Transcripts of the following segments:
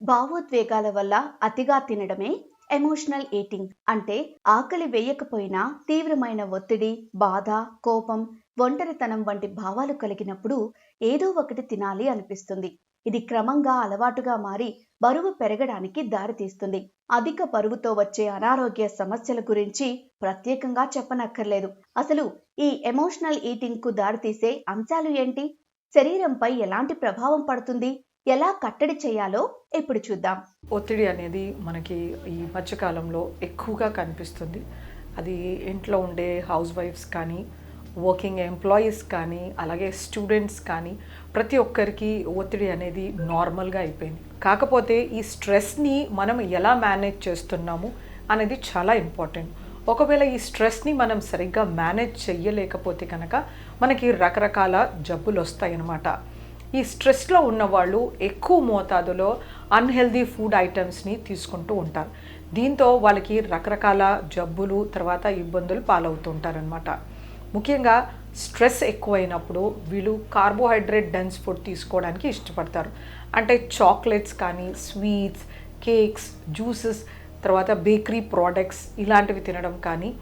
భావోద్వేగాల వల్ల అతిగా తినడమే ఎమోషనల్ ఈటింగ్ అంటే ఆకలి వేయకపోయినా తీవ్రమైన ఒత్తిడి, బాధ, కోపం, ఒంటరితనం వంటి భావాలు కలిగినప్పుడు ఏదో ఒకటి తినాలి అనిపిస్తుంది. ఇది క్రమంగా అలవాటుగా మారి బరువు పెరగడానికి దారితీస్తుంది. అధిక బరువుతో వచ్చే అనారోగ్య సమస్యల గురించి ప్రత్యేకంగా చెప్పనక్కర్లేదు. అసలు ఈ ఎమోషనల్ ఈటింగ్ కు దారితీసే అంశాలు ఏంటి? శరీరంపై ఎలాంటి ప్రభావం పడుతుంది? ఎలా కట్టడి చేయాలో ఇప్పుడు చూద్దాం. ఒత్తిడి అనేది మనకి ఈ మధ్యకాలంలో ఎక్కువగా కనిపిస్తుంది. అది ఇంట్లో ఉండే హౌస్ వైఫ్స్ కానీ, వర్కింగ్ ఎంప్లాయీస్ కానీ, అలాగే స్టూడెంట్స్ కానీ ప్రతి ఒక్కరికి ఒత్తిడి అనేది నార్మల్గా అయిపోయింది. కాకపోతే ఈ స్ట్రెస్ని మనం ఎలా మేనేజ్ చేస్తున్నాము అనేది చాలా ఇంపార్టెంట్. ఒకవేళ ఈ స్ట్రెస్ని మనం సరిగ్గా మేనేజ్ చెయ్యలేకపోతే కనుక మనకి రకరకాల జబ్బులు వస్తాయన్నమాట. ఈ స్ట్రెస్లో ఉన్నవాళ్ళు ఎక్కువ మోతాదులో అన్హెల్దీ ఫుడ్ ఐటమ్స్ని తీసుకుంటూ ఉంటారు. దీంతో వాళ్ళకి రకరకాల జబ్బులు తర్వాత ఇబ్బందులు పాలవుతుంటారనమాట. ముఖ్యంగా స్ట్రెస్ ఎక్కువైనప్పుడు వీళ్ళు కార్బోహైడ్రేట్ డెన్స్ ఫుడ్ తీసుకోవడానికి ఇష్టపడతారు. అంటే చాక్లెట్స్ కానీ, స్వీట్స్, కేక్స్, జ్యూసెస్, తర్వాత బేకరీ ప్రోడక్ట్స్ ఇలాంటివి తినడం కానీ,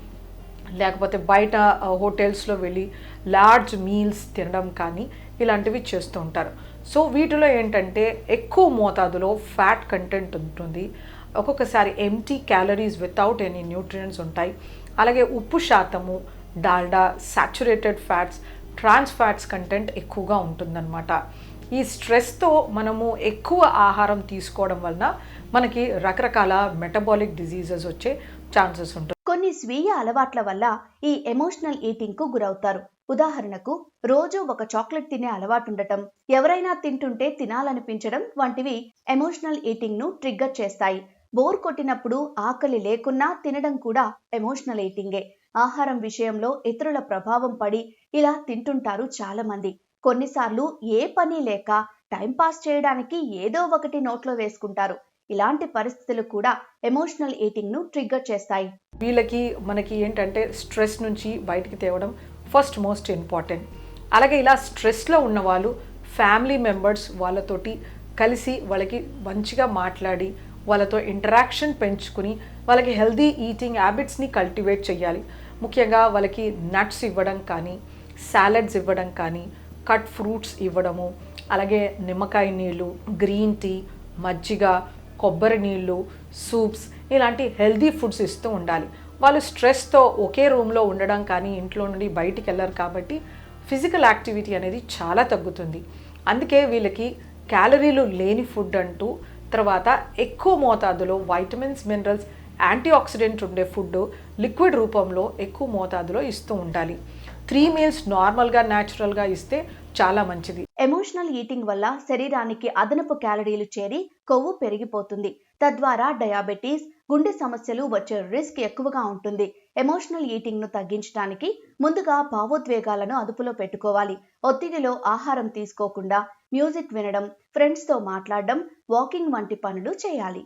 లేకపోతే బయట హోటల్స్లో వెళ్ళి లార్జ్ మీల్స్ తినడం కానీ ఇలాంటివి చేస్తూ ఉంటారు. సో వీటిలో ఏంటంటే ఎక్కువ మోతాదులో ఫ్యాట్ కంటెంట్ ఉంటుంది. ఒక్కొక్కసారి empty calories without any nutrients ఉంటాయి. అలాగే ఉప్పు శాతము, Dalda, saturated fats, trans fats content ఎక్కువగా ఉంటుందన్నమాట. ఈ స్ట్రెస్తో మనము ఎక్కువ ఆహారం తీసుకోవడం వలన మనకి రకరకాల మెటబాలిక్ డిజీజెస్ వచ్చే ఛాన్సెస్ ఉంటాయి. కొన్ని స్వీయ అలవాట్ల వల్ల ఈ ఎమోషనల్ ఈటింగ్ కు గురవుతారు. ఉదాహరణకు రోజు ఒక చాక్లెట్ తినే అలవాటు ఉండటం, ఎవరైనా తింటుంటే తినాలనిపించడం వంటివి ఎమోషనల్ ఈటింగ్ ను ట్రిగ్గర్ చేస్తాయి. బోర్ కొట్టినప్పుడు ఆకలి లేకున్నా తినడం కూడా ఎమోషనల్ ఈటింగే. ఆహారం విషయంలో ఇతరుల ప్రభావం పడి ఇలా తింటుంటారు చాలా మంది. కొన్నిసార్లు ఏ పని లేక టైం పాస్ చేయడానికి ఏదో ఒకటి నోట్లో వేసుకుంటారు. ఇలాంటి పరిస్థితులు కూడా ఎమోషనల్ ఈటింగ్ ను ట్రిగ్గర్ చేస్తాయి. వీళ్ళకి మనకి ఏంటంటే స్ట్రెస్ నుంచి బయటికి తేవడం ఫస్ట్ మోస్ట్ ఇంపార్టెంట్. అలాగే ఇలా స్ట్రెస్లో ఉన్న వాళ్ళు ఫ్యామిలీ మెంబర్స్ వాళ్ళతోటి కలిసి వాళ్ళకి మంచిగా మాట్లాడి వాళ్ళతో ఇంటరాక్షన్ పెంచుకుని వాళ్ళకి హెల్దీ ఈటింగ్ హ్యాబిట్స్ని కల్టివేట్ చేయాలి. ముఖ్యంగా వాళ్ళకి నట్స్ ఇవ్వడం కానీ, సాలడ్స్ ఇవ్వడం కానీ, కట్ ఫ్రూట్స్ ఇవ్వడము, అలాగే నిమ్మకాయ నీళ్ళు, గ్రీన్ టీ, మజ్జిగ, కొబ్బరి నీళ్ళు, సూప్స్ ఇలాంటి హెల్దీ ఫుడ్స్ ఇస్తూ ఉండాలి. వాళ్ళు స్ట్రెస్తో ఒకే రూమ్లో ఉండడం కానీ ఇంట్లో నుండి బయటికి వెళ్ళరు కాబట్టి ఫిజికల్ యాక్టివిటీ అనేది చాలా తగ్గుతుంది. అందుకే వీళ్ళకి క్యాలరీలు లేని ఫుడ్ అంటూ, తర్వాత ఎక్కువ మోతాదులో వైటమిన్స్, మినరల్స్, యాంటీ ఆక్సిడెంట్ ఉండే ఫుడ్ లిక్విడ్ రూపంలో ఎక్కువ మోతాదులో ఇస్తూ ఉండాలి. 3 మీల్స్ నార్మల్గా న్యాచురల్గా ఇస్తే చాలా మంచిది. ఎమోషనల్ ఈటింగ్ వల్ల శరీరానికి అదనపు క్యాలరీలు చేరి కొవ్వు పెరిగిపోతుంది. తద్వారా డయాబెటీస్, గుండె సమస్యలు వచ్చే రిస్క్ ఎక్కువగా ఉంటుంది. ఎమోషనల్ ఈటింగ్ ను తగ్గించడానికి ముందుగా భావోద్వేగాలను అదుపులో పెట్టుకోవాలి. ఒత్తిడిలో ఆహారం తీసుకోకుండా మ్యూజిక్ వినడం, ఫ్రెండ్స్ తో మాట్లాడడం, వాకింగ్ వంటి పనులు చేయాలి.